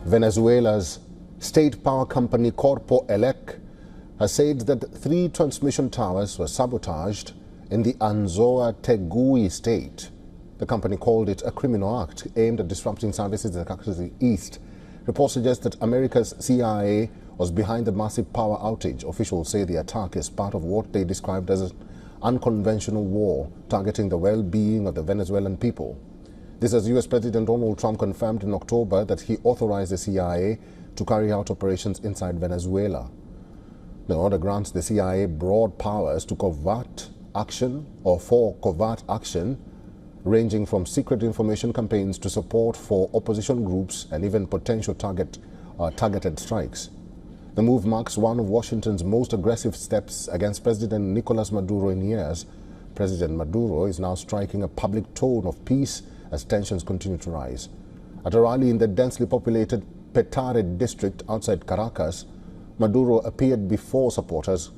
Venezuela's state power company Corpo Elec has said that 3 transmission towers were sabotaged in the Anzoa Tegui state. The company called it a criminal act aimed at disrupting services in the country's east. Reports suggest that America's CIA was behind the massive power outage. Officials say the attack is part of what they described as an unconventional war targeting the well-being of the Venezuelan people. This as US President Donald Trump confirmed in October that he authorized the CIA to carry out operations inside Venezuela. The order grants the CIA broad powers to covert action or for covert action, ranging from secret information campaigns to support for opposition groups and even potential targeted strikes. The move marks one of Washington's most aggressive steps against President Nicolas Maduro in years. President Maduro is now striking a public tone of peace as tensions continue to rise. At a rally in the densely populated Petare district outside Caracas, Maduro appeared before supporters,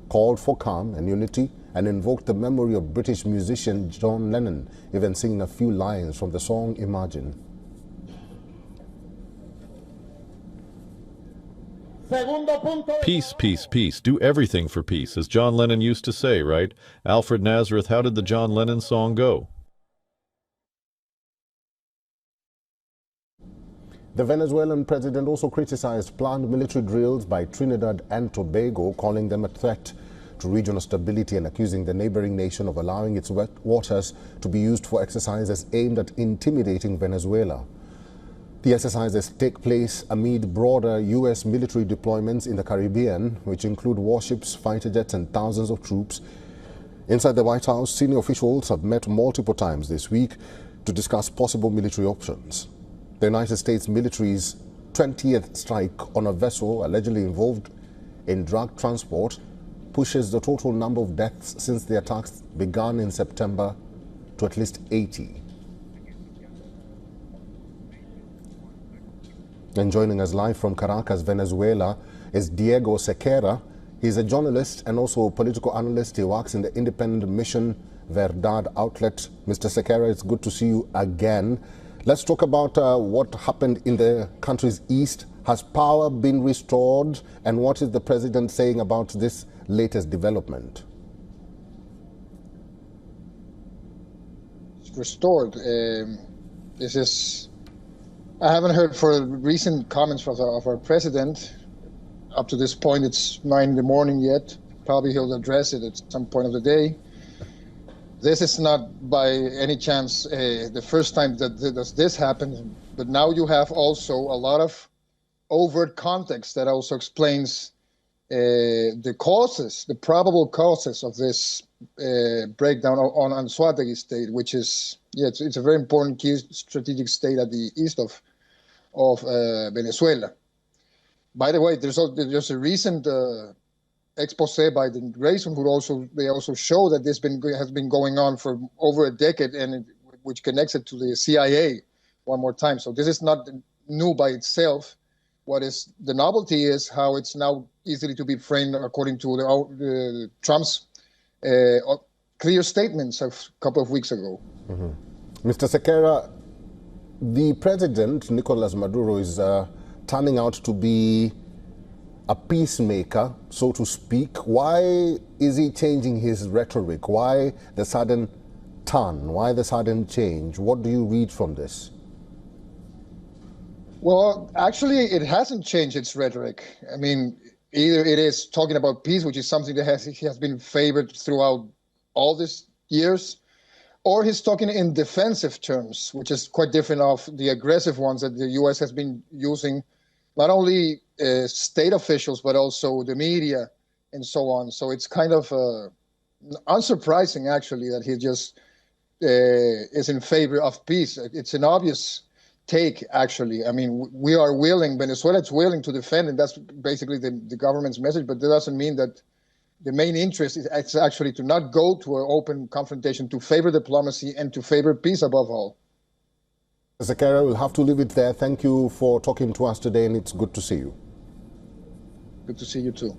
called for calm and unity, and invoked the memory of British musician John Lennon, even singing a few lines from the song Imagine. Peace, peace, peace. Do everything for peace, as John Lennon used to say, right? Alfred Nazareth, how did the John Lennon song go? The Venezuelan president also criticized planned military drills by Trinidad and Tobago, calling them a threat to regional stability and accusing the neighboring nation of allowing its waters to be used for exercises aimed at intimidating Venezuela. The exercises take place amid broader U.S. military deployments in the Caribbean, which include warships, fighter jets, and thousands of troops. Inside the White House, senior officials have met multiple times this week to discuss possible military options. The United States military's 20th strike on a vessel allegedly involved in drug transport pushes the total number of deaths since the attacks began in September to at least 80. And joining us live from Caracas, Venezuela, is Diego Sequeira. He's a journalist and also a political analyst. He works in the independent Mission Verdad outlet. Mr. Sequeira, it's good to see you again. Let's talk about what happened in the country's east. Has power been restored? And what is the president saying about this latest development? It's restored. I haven't heard for recent comments of our president. Up to this point, it's 9 in the morning yet. Probably he'll address it at some point of the day. This is not by any chance the first time that this happened, but now you have also a lot of overt context that also explains the causes, the probable causes of this breakdown on Anzoátegui state, which is, it's a very important key strategic state at the east of Venezuela. By the way, there's a recent expose by the Grayson, they also show that this has been going on for over a decade, and which connects it to the CIA one more time. So this is not new by itself. What is the novelty is how it's now easily to be framed according to Trump's clear statements a couple of weeks ago. Mm-hmm. Mr. Sequeira, the president, Nicolas Maduro, is turning out to be a peacemaker, so to speak. Why is he changing his rhetoric? Why the sudden turn? Why the sudden change? What do you read from this? Well, actually, it hasn't changed its rhetoric. I mean, either it is talking about peace, which is something that has been favored throughout all these years, or he's talking in defensive terms, which is quite different of the aggressive ones that the U.S. has been using, not only state officials, but also the media and so on. So it's kind of unsurprising, actually, that he just is in favor of peace. It's an obvious take, actually. I mean, we are willing, Venezuela is willing to defend, and that's basically the government's message, but that doesn't mean that the main interest is actually to not go to an open confrontation, to favor diplomacy and to favor peace above all. Sequeira, we'll have to leave it there. Thank you for talking to us today, and it's good to see you. Good to see you too.